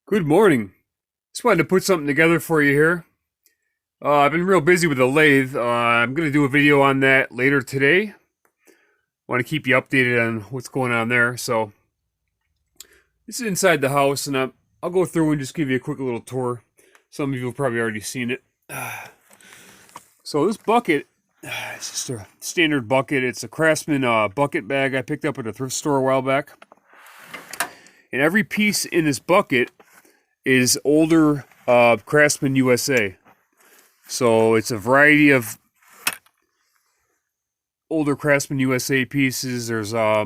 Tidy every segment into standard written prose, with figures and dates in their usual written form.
Good morning. Just wanted to put something together for you here. I've been real busy with the lathe. I'm going to do a video on that later today. Want to keep you updated on what's going on there. So this is inside the house, and I'll go through and just give you a quick little tour. Some of you have probably already seen it. So this bucket, it's just a standard bucket. It's a Craftsman bucket bag I picked up at a thrift store a while back. And every piece in this bucket is older Craftsman USA. So it's a variety of older Craftsman USA pieces. There's I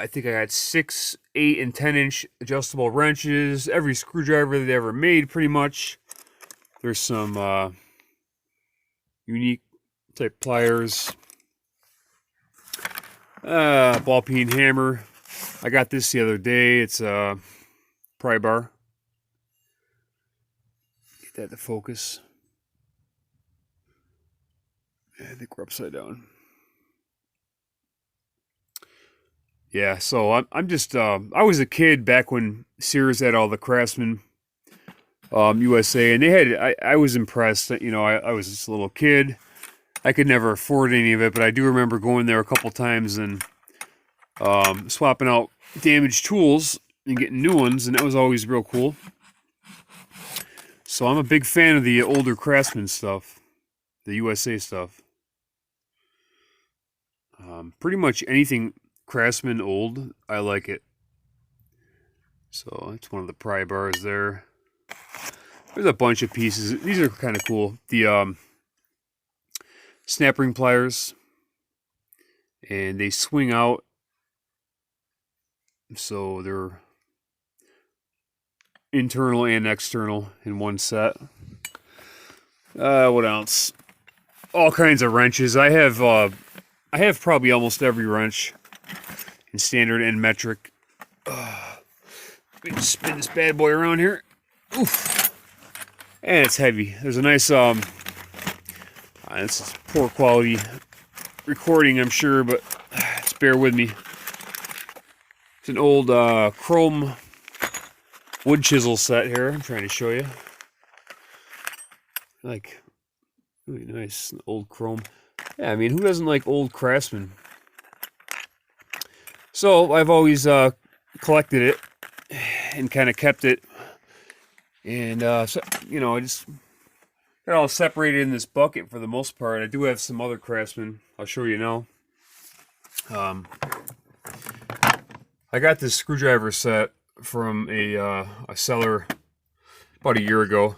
think I got 6, 8, and 10-inch adjustable wrenches. Every screwdriver that they ever made, pretty much. There's some unique type pliers. Ball peen hammer. I got this the other day. It's a Pry Bar. Get that to focus. I think we're upside down. Yeah, so I'm just I was a kid back when Sears had all the Craftsman USA, and they had I was impressed. You know, I was just a little kid. I could never afford any of it, but I do remember going there a couple times and swapping out damaged tools and getting new ones, and that was always real cool. So I'm a big fan of the older Craftsman stuff, the USA stuff. Pretty much anything Craftsman old, I like it. So it's one of the pry bars there. There's a bunch of pieces. These are kind of cool. The snap ring pliers, and they swing out, so they're internal and external in one set. What else? All kinds of wrenches. I have probably almost every wrench in standard and metric. Let me just spin this bad boy around here. Oof. And it's heavy. There's a nice this is poor quality recording, I'm sure, but just bear with me. It's an old chrome wood chisel set here. I'm trying to show you. Like, really nice old chrome. Yeah, I mean, who doesn't like old Craftsman? So I've always collected it and kind of kept it, and so, you know, I just got all separated in this bucket for the most part. I do have some other Craftsman. I'll show you now. I got this screwdriver set from a seller about a year ago.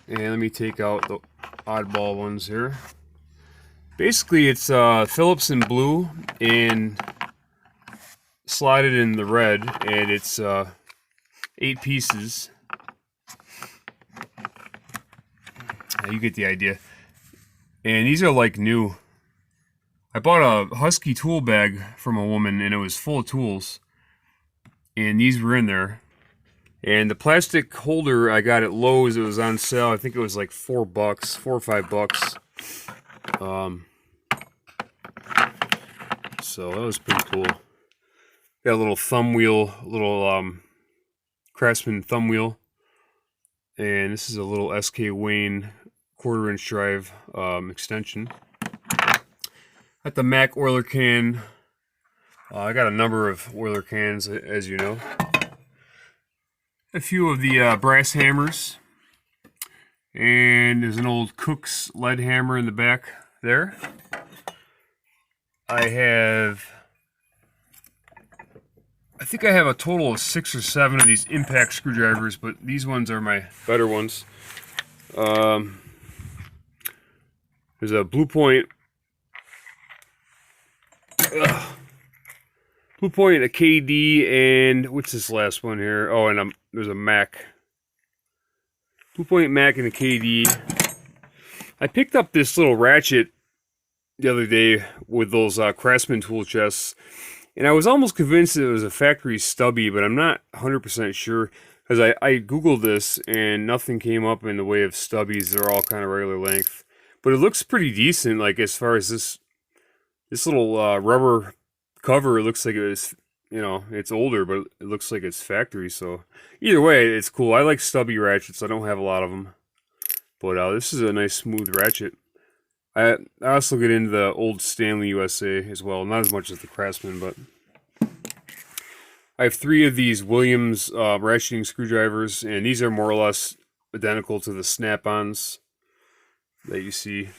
And let me take out the oddball ones here. Basically, it's Phillips in blue and slotted in the red, and it's 8 pieces. You get the idea. And these are like new. I bought a Husky tool bag from a woman, and it was full of tools. And these were in there. And the plastic holder I got at Lowe's, it was on sale. I think it was like $4, $4 or $5. So that was pretty cool. Got a little thumb wheel, little Craftsman thumb wheel. And this is a little SK Wayne 1/4-inch drive extension. Got the Mac oiler can. I got a number of oiler cans, as you know. A few of the brass hammers. And there's an old Cook's lead hammer in the back there. I think I have a total of 6 or 7 of these impact screwdrivers, but these ones are my better ones. There's a Blue Point, a KD, and what's this last one here? Oh, and there's a Mac. Blue Point, Mac, and a KD. I picked up this little ratchet the other day with those Craftsman tool chests, and I was almost convinced it was a factory stubby, but I'm not 100% sure, because I googled this and nothing came up in the way of stubbies. They're all kind of regular length, but it looks pretty decent. Like, as far as this little rubber cover, it looks like it was you know, it's older, but it looks like it's factory. So either way, it's cool. I like stubby ratchets. I don't have a lot of them, but this is a nice smooth ratchet. I also get into the old Stanley USA as well. Not as much as the Craftsman, but I have 3 of these Williams ratcheting screwdrivers, and these are more or less identical to the snap-ons that you see.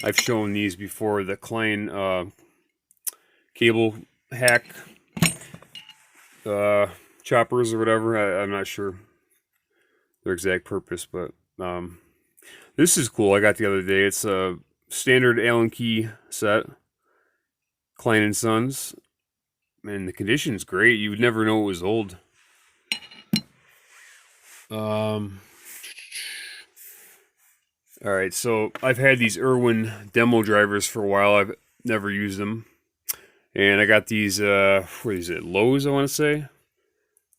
I've shown these before, the Klein cable hack choppers or whatever. I'm not sure their exact purpose, but this is cool. I got the other day. It's a standard Allen key set, Klein & Sons, and the condition's great. You would never know it was old. Alright, so I've had these Irwin demo drivers for a while. I've never used them. And I got these, what is it, Lowe's, I want to say?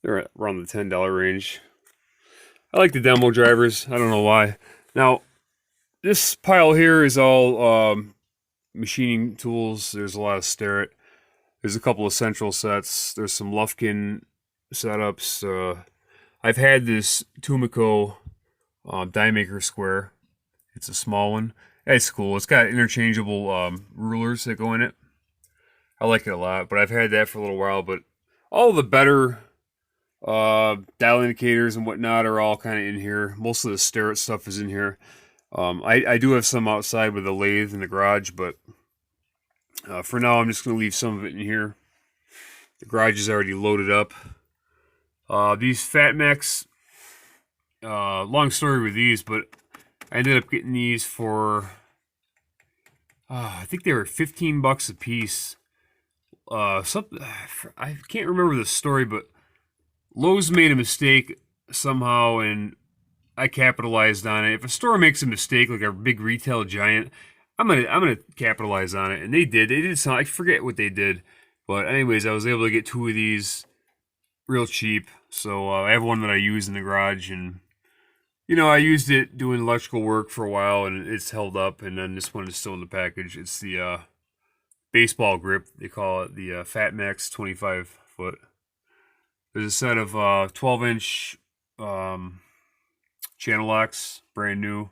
They're around the $10 range. I like the demo drivers. I don't know why. Now, this pile here is all machining tools. There's a lot of Starrett. There's a couple of Central sets. There's some Lufkin setups. I've had this Tumico die maker square. It's a small one. It's cool. It's got interchangeable rulers that go in it. I like it a lot, but I've had that for a little while. But all the better dial indicators and whatnot are all kind of in here. Most of the Starrett stuff is in here. I do have some outside with a lathe in the garage, but for now I'm just going to leave some of it in here. The garage is already loaded up. These Fat Max, long story with these, but I ended up getting these for, I think they were 15 bucks a piece. I can't remember the story, but Lowe's made a mistake somehow, and I capitalized on it. If a store makes a mistake, like a big retail giant, I'm gonna capitalize on it, and they did. They did something. I forget what they did, but anyways, I was able to get 2 of these real cheap. So I have one that I use in the garage, and you know, I used it doing electrical work for a while, and it's held up. And then this one is still in the package. It's the baseball grip. They call it the Fat Max 25 foot. There's a set of 12-inch channel locks, brand new.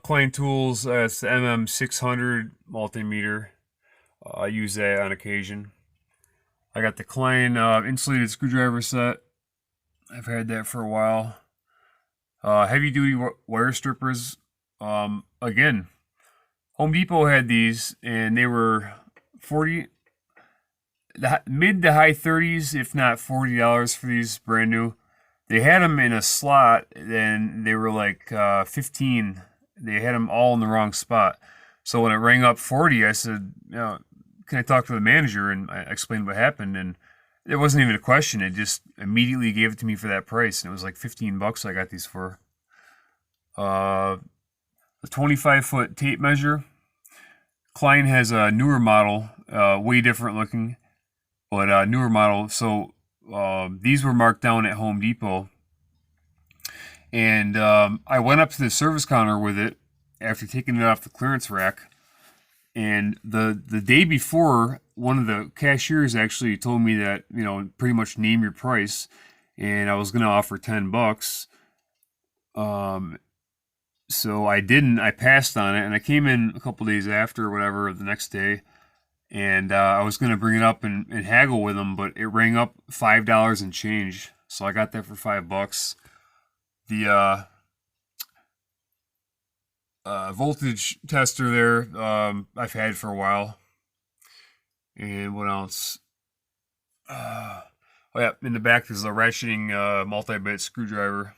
Klein Tools, it's the MM600 multimeter. I use that on occasion. I got the Klein insulated screwdriver set. I've had that for a while. Heavy duty wire strippers. Again, Home Depot had these, and they were mid to high 30s, if not $40 for these, brand new. They had them in a slot, and they were like 15. They had them all in the wrong spot. So when it rang up 40, I said, you know, can I talk to the manager? And I explained what happened, and it wasn't even a question. It just immediately gave it to me for that price, and it was like 15 bucks I got these for. The 25-foot tape measure. Klein has a newer model, way different looking, but newer model. So these were marked down at Home Depot, and I went up to the service counter with it after taking it off the clearance rack. And the day before, one of the cashiers actually told me that, you know, pretty much name your price, and I was going to offer 10 bucks. So I didn't. I passed on it, and I came in a couple days after, or whatever, the next day, and I was going to bring it up and haggle with them, but it rang up $5 and change. So I got that for 5 bucks. The voltage tester there, I've had for a while. And what else? Oh yeah, in the back there's a Rationing multi-bit screwdriver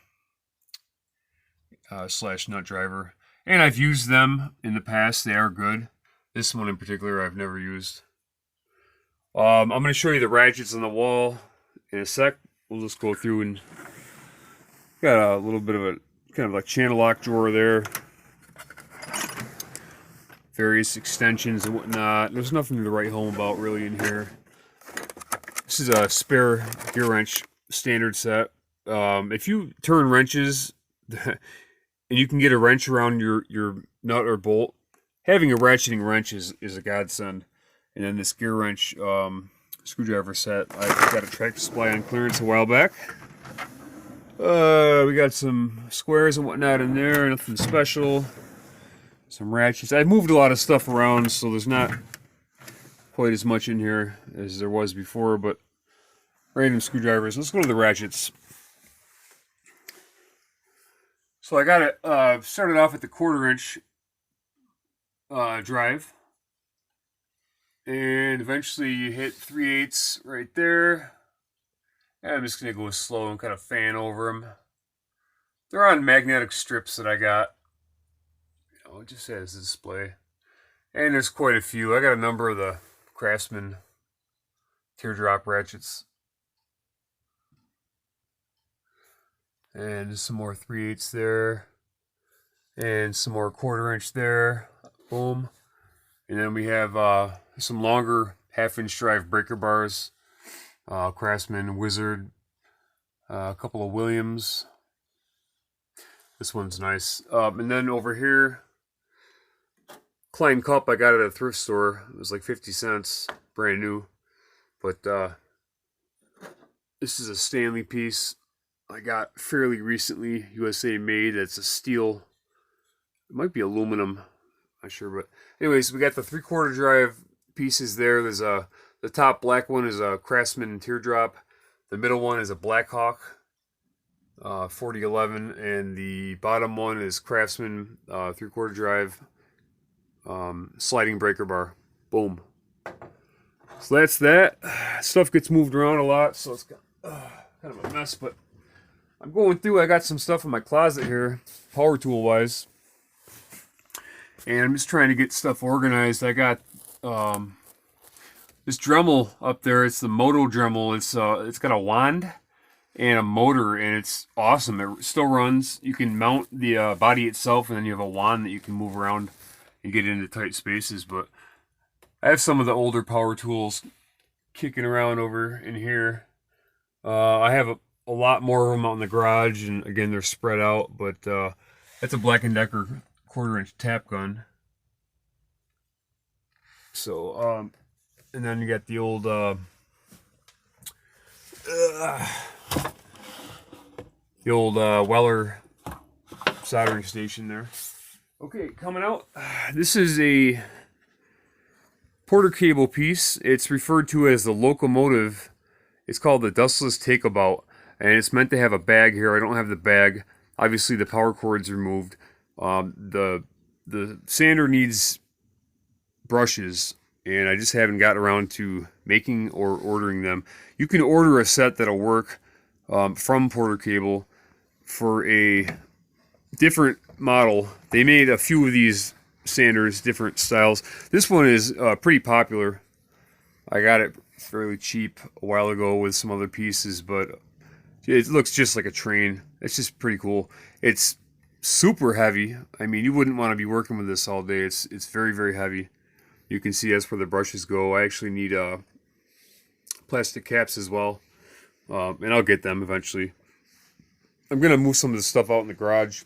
slash nut driver. And I've used them in the past. They are good. This one in particular I've never used. I'm going to show you the ratchets on the wall in a sec. We'll just go through, and got a little bit of a kind of like channel lock drawer there. Various extensions and whatnot. There's nothing to write home about really in here. This is a spare Gearwrench standard set. If you turn wrenches and you can get a wrench around your nut or bolt, having a ratcheting wrench is a godsend. And then this Gearwrench Screwdriver Set. I got a Tractor Supply on clearance a while back. We got some squares and whatnot in there, nothing special. Some ratchets. I moved a lot of stuff around, so there's not quite as much in here as there was before, but random screwdrivers. Let's go to the ratchets. So I got it started off at the 1/4 inch drive, and eventually you hit 3/8 right there. And I'm just gonna go slow and kind of fan over them. They're on magnetic strips that I got. It just has a display, and there's quite a few. I got a number of the Craftsman Teardrop ratchets. And some more 3/8 there. And some more 1/4 inch there. Boom. And then we have some longer 1/2 inch drive breaker bars. Craftsman Wizard. A couple of Williams. This one's nice. And then over here, Klein Cup I got at a thrift store. It was like 50 cents. Brand new. But this is a Stanley piece I got fairly recently, USA made. It's a steel. It might be aluminum. Not sure, but anyways, we got the 3/4 drive pieces there. There's the top black one is a Craftsman Teardrop. The middle one is a Blackhawk 4011, and the bottom one is Craftsman 3/4 drive sliding breaker bar. Boom. So that's that. Stuff gets moved around a lot, so it's kind of a mess, but I'm going through. I got some stuff in my closet here, power tool wise, and I'm just trying to get stuff organized. I got this Dremel up there. It's the Moto Dremel. It's got a wand and a motor, and it's awesome. It still runs. You can mount the body itself, and then you have a wand that you can move around and get into tight spaces. But I have some of the older power tools kicking around over in here. I have a lot more of them out in the garage, and again, they're spread out, but that's a Black & Decker 1/4 inch tap gun. So, and then you got the old Weller soldering station there. Okay, coming out. This is a Porter cable piece. It's referred to as the locomotive. It's called the Dustless Takeabout, and it's meant to have a bag here. I don't have the bag. Obviously, the power cord's removed. The sander needs brushes, and I just haven't got around to making or ordering them. You can order a set that'll work from Porter Cable for a different model. They made a few of these sanders, different styles. This one is pretty popular. I got it fairly cheap a while ago with some other pieces, but it looks just like a train. It's just pretty cool. It's super heavy. I mean, you wouldn't want to be working with this all day. It's very, very heavy. You can see that's where the brushes go. I actually need plastic caps as well, and I'll get them eventually. I'm gonna move some of this stuff out in the garage.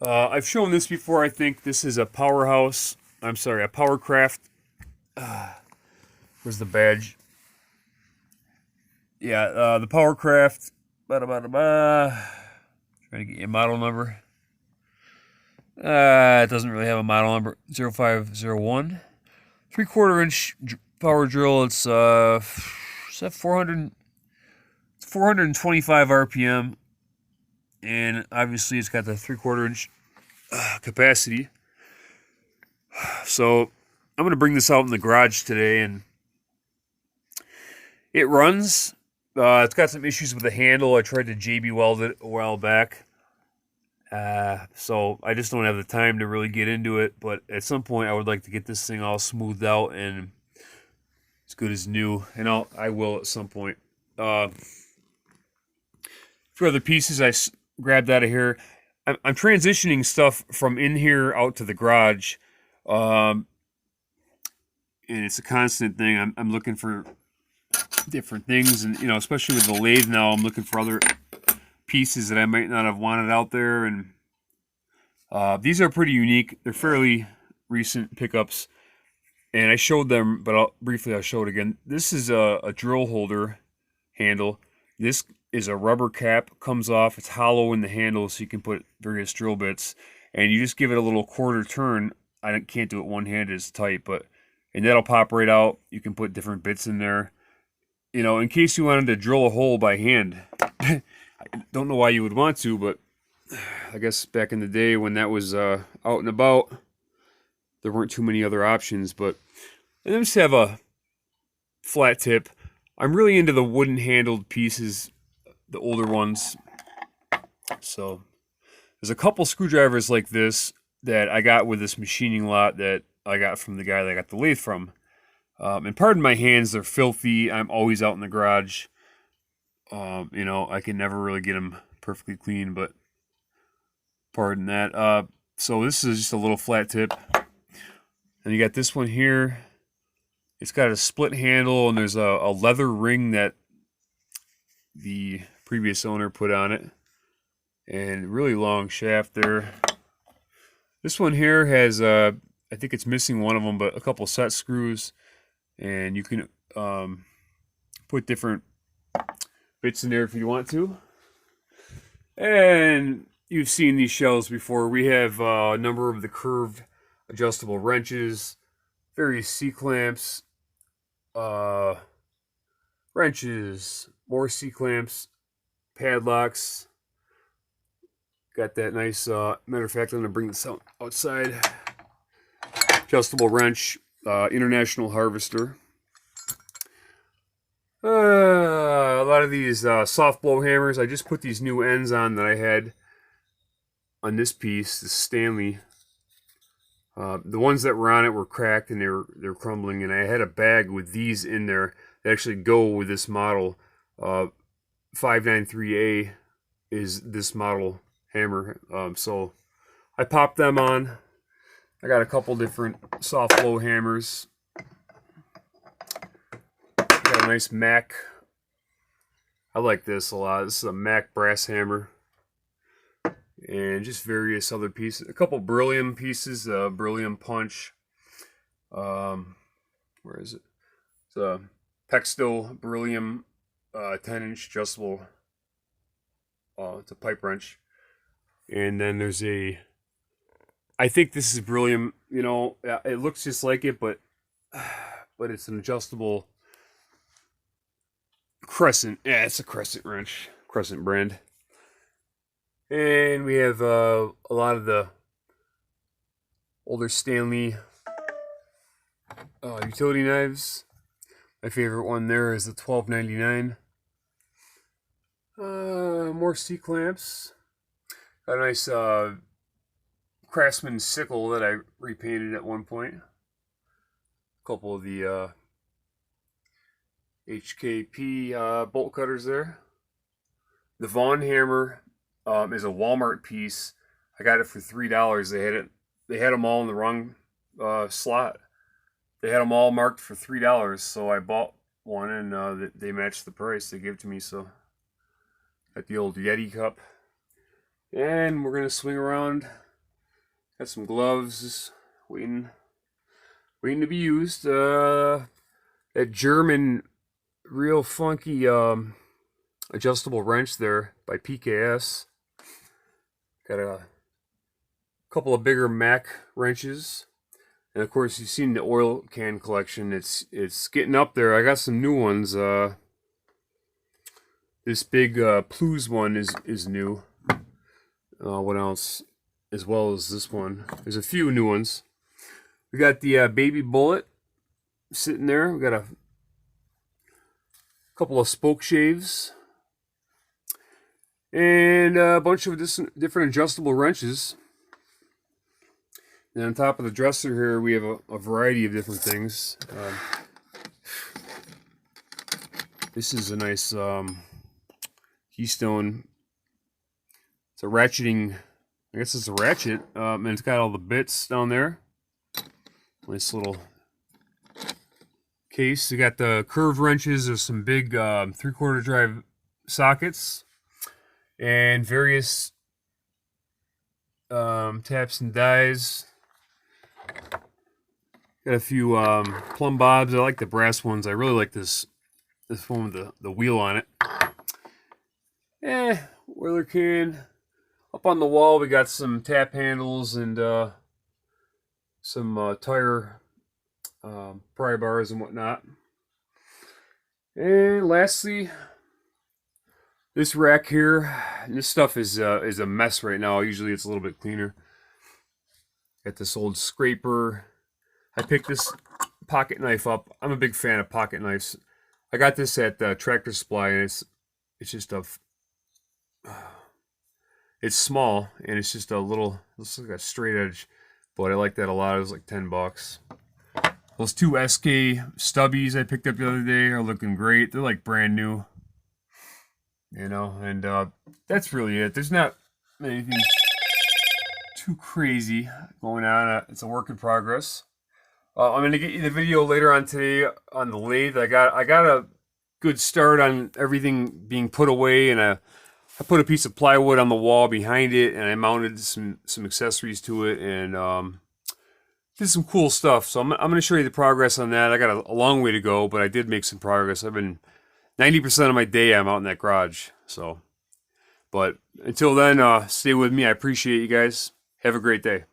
I've shown this before. I think this is a Powerhouse. I'm sorry, a Powercraft. Where's the badge? Yeah, the Powercraft. Trying to get you a model number. It doesn't really have a model number. 0501. 3/4 inch power drill. It's 425 RPM, and obviously it's got the 3/4 inch capacity. So I'm gonna bring this out in the garage today, and it runs. It's got some issues with the handle. I tried to JB weld it a while back. So I just don't have the time to really get into it, but at some point I would like to get this thing all smoothed out and as good as new, and I will at some point. A few other pieces I grabbed out of here. I'm transitioning stuff from in here out to the garage, and it's a constant thing. I'm looking for different things, and especially with the lathe now, I'm looking for other pieces that I might not have wanted out there, and these are pretty unique. They're fairly recent pickups. And I showed them, but briefly I'll show it again. This is a drill holder handle. This is a rubber cap, comes off. It's hollow in the handle, so you can put various drill bits. And you just give it a little quarter turn. I can't do it one-handed, it's tight, and that'll pop right out. You can put different bits in there. You know, in case you wanted to drill a hole by hand. I don't know why you would want to, but I guess back in the day when that was out and about, there weren't too many other options. But and then just have a flat tip. I'm really into the wooden handled pieces, the older ones. So there's a couple screwdrivers like this that I got with this machining lot that I got from the guy that I got the lathe from. And pardon my hands, they're filthy. I'm always out in the garage. You know, I can never really get them perfectly clean, but pardon that. So this is just a little flat tip. And you got this one here. It's got a split handle, and there's a leather ring that the previous owner put on it. And really long shaft there. This one here has, I think it's missing one of them, but a couple set screws. And you can put different bits in there if you want to. And you've seen these shelves before. We have a number of the curved adjustable wrenches, various C-clamps, wrenches, more C-clamps, padlocks. Got that nice, matter of fact, I'm going to bring this outside. Adjustable wrench, international harvester. A lot of these soft blow hammers. I just put these new ends on that I had on this piece, the Stanley. The ones that were on it were cracked and they're crumbling, and I had a bag with these in there that actually go with this model. 593A is this model hammer. So I popped them on. I got a couple different soft blow hammers. Got a nice Mac. I like this a lot. This is a Mac brass hammer. And just various other pieces. A couple beryllium pieces. Beryllium punch. Where is it? It's a Pexto beryllium 10-inch adjustable. It's a pipe wrench. And then there's I think this is beryllium. You know, it looks just like it, but it's an adjustable Crescent. Yeah, it's a Crescent wrench. Crescent brand. And we have a lot of the older Stanley utility knives. My favorite one there is the 12.99. More C-clamps. Got a nice Craftsman sickle that I repainted at one point. A couple of the HKP bolt cutters there. The Vaughn Hammer is a Walmart piece. I got it for $3. They had them all in the wrong slot. They had them all marked for $3, so I bought one, and they matched the price they gave to me. So got the old Yeti cup, and we're gonna swing around. Got some gloves waiting to be used. That German real funky adjustable wrench there by PKS. Got a couple of bigger Mac wrenches, and of course you've seen the oil can collection. It's getting up there. I got some new ones. This big Plus one is new. What else? As well as this one. There's a few new ones. We got the Baby Bullet sitting there. We got a couple of spoke shaves. And a bunch of different adjustable wrenches. And on top of the dresser here, we have a variety of different things. This is a nice Keystone. It's a ratcheting. I guess it's a ratchet, and it's got all the bits down there. Nice little case. You got the curved wrenches. There's some big 3/4 drive sockets, and various taps and dies. Got a few plumb bobs. I like the brass ones. I really like this one with the wheel on it. Oiler can. Up on the wall, we got some tap handles and some tire pry bars and whatnot. And lastly, this rack here. This stuff is a mess right now. Usually it's a little bit cleaner. Got this old scraper. I picked this pocket knife up. I'm a big fan of pocket knives. I got this at Tractor Supply, and it's just it's small, and it's just a little, looks like a straight edge, but I like that a lot. It was like $10. Those two SK stubbies I picked up the other day are looking great. They're like brand new, you know, and that's really it. There's not anything too crazy going on. It's a work in progress. I'm going to get you the video later on today on the lathe. I got a good start on everything being put away, and I put a piece of plywood on the wall behind it, and I mounted some accessories to it, and did some cool stuff. So I'm going to show you the progress on that. I got a long way to go, but I did make some progress. I've been 90% of my day I'm out in that garage. So, but until then, stay with me. I appreciate you guys. Have a great day.